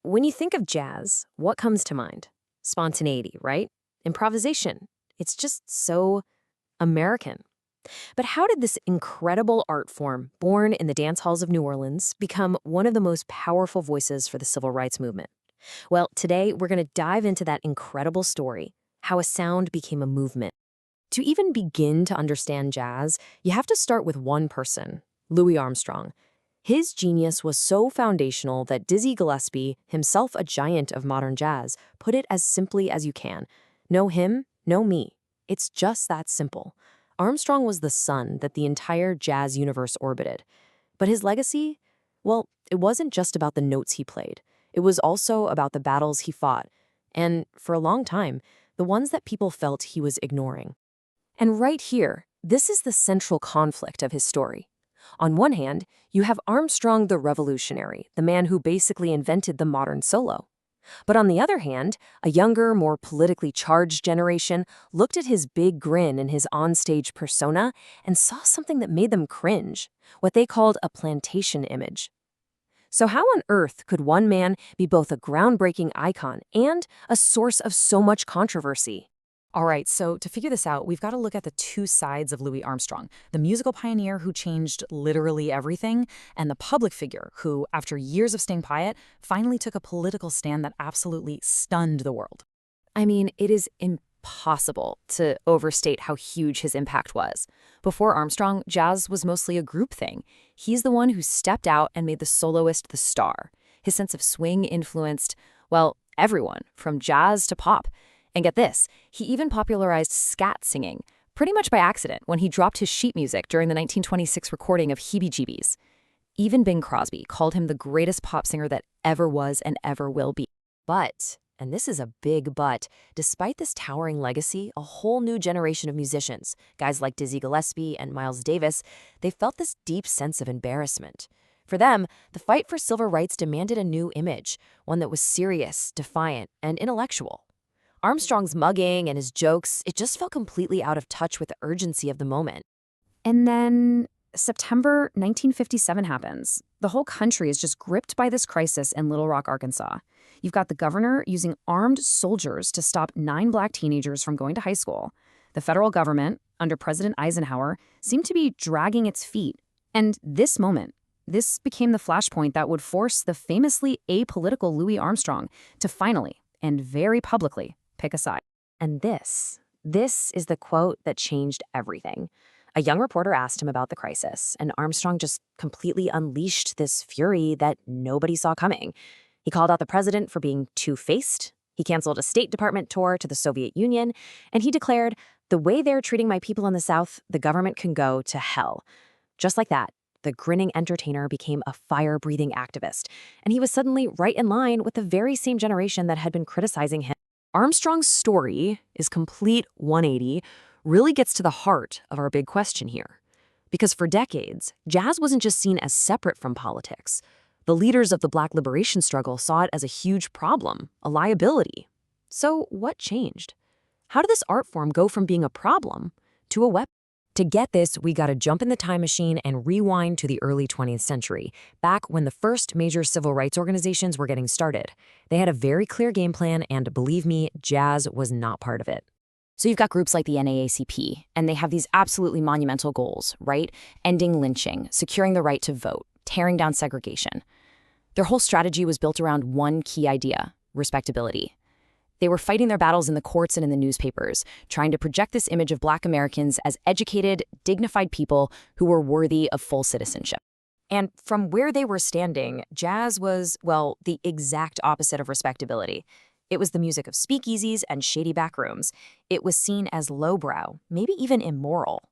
When you think of jazz, what comes to mind? Spontaneity, right? Improvisation. It's just so American. But how did this incredible art form, born in the dance halls of New Orleans, become one of the most powerful voices for the civil rights movement? Well, today we're going to dive into that incredible story, how a sound became a movement. To even begin to understand jazz, you have to start with one person, Louis Armstrong. His genius was so foundational that Dizzy Gillespie, himself a giant of modern jazz, put it as simply as you can. No him, no me. It's just that simple. Armstrong was the sun that the entire jazz universe orbited. But his legacy? Well, it wasn't just about the notes he played. It was also about the battles he fought. And for a long time, the ones that people felt he was ignoring. And right here, this is the central conflict of his story. On one hand, you have Armstrong the revolutionary, the man who basically invented the modern solo. But on the other hand, a younger, more politically charged generation looked at his big grin and his onstage persona and saw something that made them cringe, what they called a plantation image. So how on earth could one man be both a groundbreaking icon and a source of so much controversy? All right, so to figure this out, we've got to look at the two sides of Louis Armstrong, the musical pioneer who changed literally everything, and the public figure who, after years of staying quiet, finally took a political stand that absolutely stunned the world. I mean, it is impossible to overstate how huge his impact was. Before Armstrong, jazz was mostly a group thing. He's the one who stepped out and made the soloist the star. His sense of swing influenced, well, everyone, from jazz to pop. And get this, he even popularized scat singing, pretty much by accident when he dropped his sheet music during the 1926 recording of Heebie-Jeebies. Even Bing Crosby called him the greatest pop singer that ever was and ever will be. But, and this is a big but, despite this towering legacy, a whole new generation of musicians, guys like Dizzy Gillespie and Miles Davis, they felt this deep sense of embarrassment. For them, the fight for civil rights demanded a new image, one that was serious, defiant, and intellectual. Armstrong's mugging and his jokes, it just felt completely out of touch with the urgency of the moment. And then September 1957 happens. The whole country is just gripped by this crisis in Little Rock, Arkansas. You've got the governor using armed soldiers to stop 9 black teenagers from going to high school. The federal government, under President Eisenhower, seemed to be dragging its feet. And this moment, this became the flashpoint that would force the famously apolitical Louis Armstrong to finally, and very publicly, pick a side. And this is the quote that changed everything. A young reporter asked him about the crisis, and Armstrong just completely unleashed this fury that nobody saw coming. He called out the president for being two-faced. He canceled a State Department tour to the Soviet Union, and he declared, "The way they're treating my people in the South, the government can go to hell." Just like that, the grinning entertainer became a fire-breathing activist, and he was suddenly right in line with the very same generation that had been criticizing him. Armstrong's story is complete 180, really gets to the heart of our big question here. Because for decades, jazz wasn't just seen as separate from politics. The leaders of the Black liberation struggle saw it as a huge problem, a liability. So what changed? How did this art form go from being a problem to a weapon? To get this, we gotta jump in the time machine and rewind to the early 20th century, back when the first major civil rights organizations were getting started. They had a very clear game plan, and believe me, jazz was not part of it. So you've got groups like the NAACP, and they have these absolutely monumental goals, right? Ending lynching, securing the right to vote, tearing down segregation. Their whole strategy was built around one key idea: respectability. They were fighting their battles in the courts and in the newspapers, trying to project this image of Black Americans as educated, dignified people who were worthy of full citizenship. And from where they were standing, jazz was, well, the exact opposite of respectability. It was the music of speakeasies and shady back rooms. It was seen as lowbrow, maybe even immoral.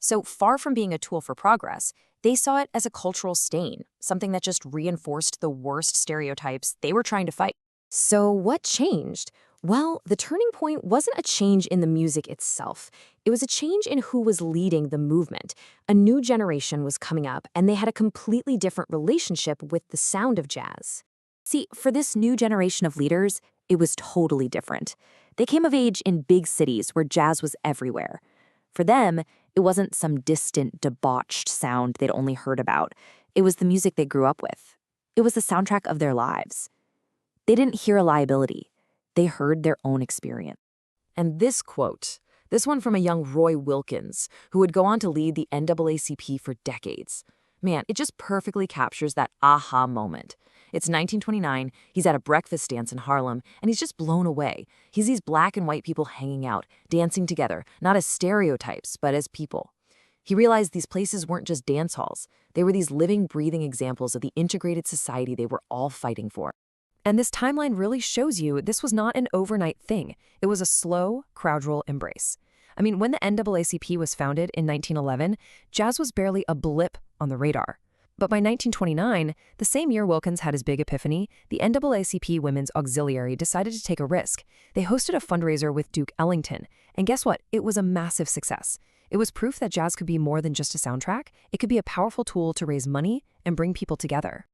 So far from being a tool for progress, they saw it as a cultural stain, something that just reinforced the worst stereotypes they were trying to fight. So what changed? Well, the turning point wasn't a change in the music itself. It was a change in who was leading the movement. A new generation was coming up, and they had a completely different relationship with the sound of jazz. See, for this new generation of leaders, it was totally different. They came of age in big cities where jazz was everywhere. For them, it wasn't some distant, debauched sound they'd only heard about. It was the music they grew up with. It was the soundtrack of their lives. They didn't hear a liability. They heard their own experience. And this quote, this one from a young Roy Wilkins, who would go on to lead the NAACP for decades. Man, it just perfectly captures that aha moment. It's 1929, he's at a breakfast dance in Harlem, and he's just blown away. He sees black and white people hanging out, dancing together, not as stereotypes, but as people. He realized these places weren't just dance halls. They were these living, breathing examples of the integrated society they were all fighting for. And this timeline really shows you this was not an overnight thing. It was a slow, gradual embrace. I mean, when the NAACP was founded in 1911, jazz was barely a blip on the radar. But by 1929, the same year Wilkins had his big epiphany, the NAACP Women's Auxiliary decided to take a risk. They hosted a fundraiser with Duke Ellington, and guess what? It was a massive success. It was proof that jazz could be more than just a soundtrack. It could be a powerful tool to raise money and bring people together.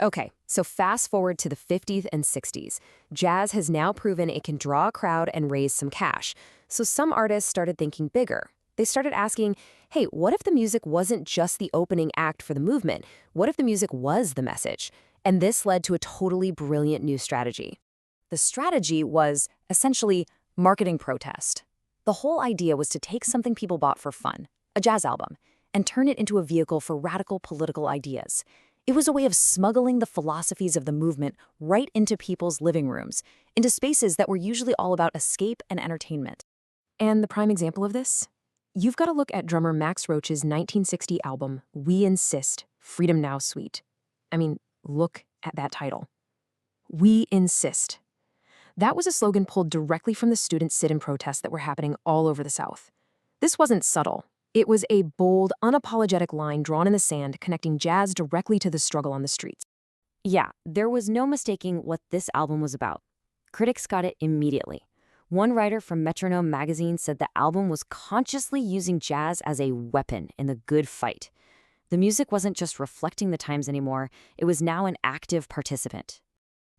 Okay, so fast forward to the 50s and 60s. Jazz has now proven it can draw a crowd and raise some cash. So some artists started thinking bigger. They started asking, hey, what if the music wasn't just the opening act for the movement? What if the music was the message? And this led to a totally brilliant new strategy. The strategy was essentially marketing protest. The whole idea was to take something people bought for fun, a jazz album, and turn it into a vehicle for radical political ideas. It was a way of smuggling the philosophies of the movement right into people's living rooms, into spaces that were usually all about escape and entertainment. And the prime example of this? You've got to look at drummer Max Roach's 1960 album, We Insist, Freedom Now Suite. I mean, look at that title. We Insist. That was a slogan pulled directly from the student sit-in protests that were happening all over the South. This wasn't subtle. It was a bold, unapologetic line drawn in the sand connecting jazz directly to the struggle on the streets. Yeah, there was no mistaking what this album was about. Critics got it immediately. One writer from Metronome magazine said the album was consciously using jazz as a weapon in the good fight. The music wasn't just reflecting the times anymore, it was now an active participant.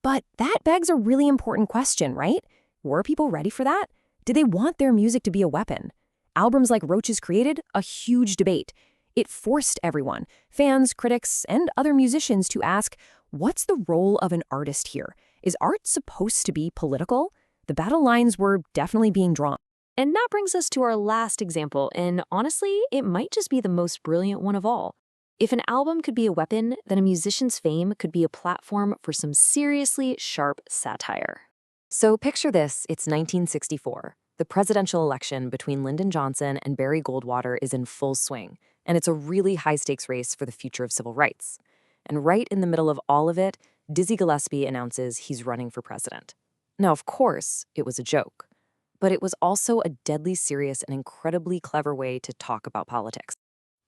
But that begs a really important question, right? Were people ready for that? Did they want their music to be a weapon? Albums like Roach's created a huge debate. It forced everyone, fans, critics, and other musicians to ask, what's the role of an artist here? Is art supposed to be political? The battle lines were definitely being drawn. And that brings us to our last example, and honestly, it might just be the most brilliant one of all. If an album could be a weapon, then a musician's fame could be a platform for some seriously sharp satire. So picture this, it's 1964. The presidential election between Lyndon Johnson and Barry Goldwater is in full swing, and it's a really high-stakes race for the future of civil rights. And right in the middle of all of it, Dizzy Gillespie announces he's running for president. Now, of course, it was a joke, but it was also a deadly serious and incredibly clever way to talk about politics.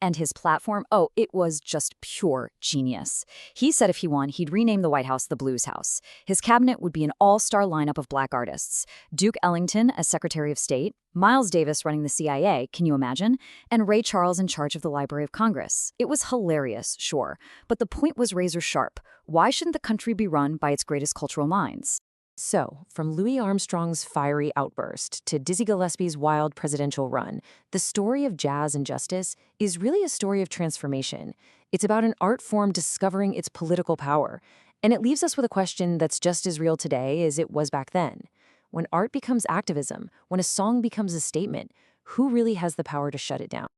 And his platform, oh, it was just pure genius. He said if he won, he'd rename the White House the Blues House. His cabinet would be an all-star lineup of black artists. Duke Ellington as Secretary of State, Miles Davis running the CIA, can you imagine? And Ray Charles in charge of the Library of Congress. It was hilarious, sure, but the point was razor sharp. Why shouldn't the country be run by its greatest cultural minds? So, from Louis Armstrong's fiery outburst to Dizzy Gillespie's wild presidential run, the story of jazz and justice is really a story of transformation. It's about an art form discovering its political power. And it leaves us with a question that's just as real today as it was back then. When art becomes activism, when a song becomes a statement, who really has the power to shut it down?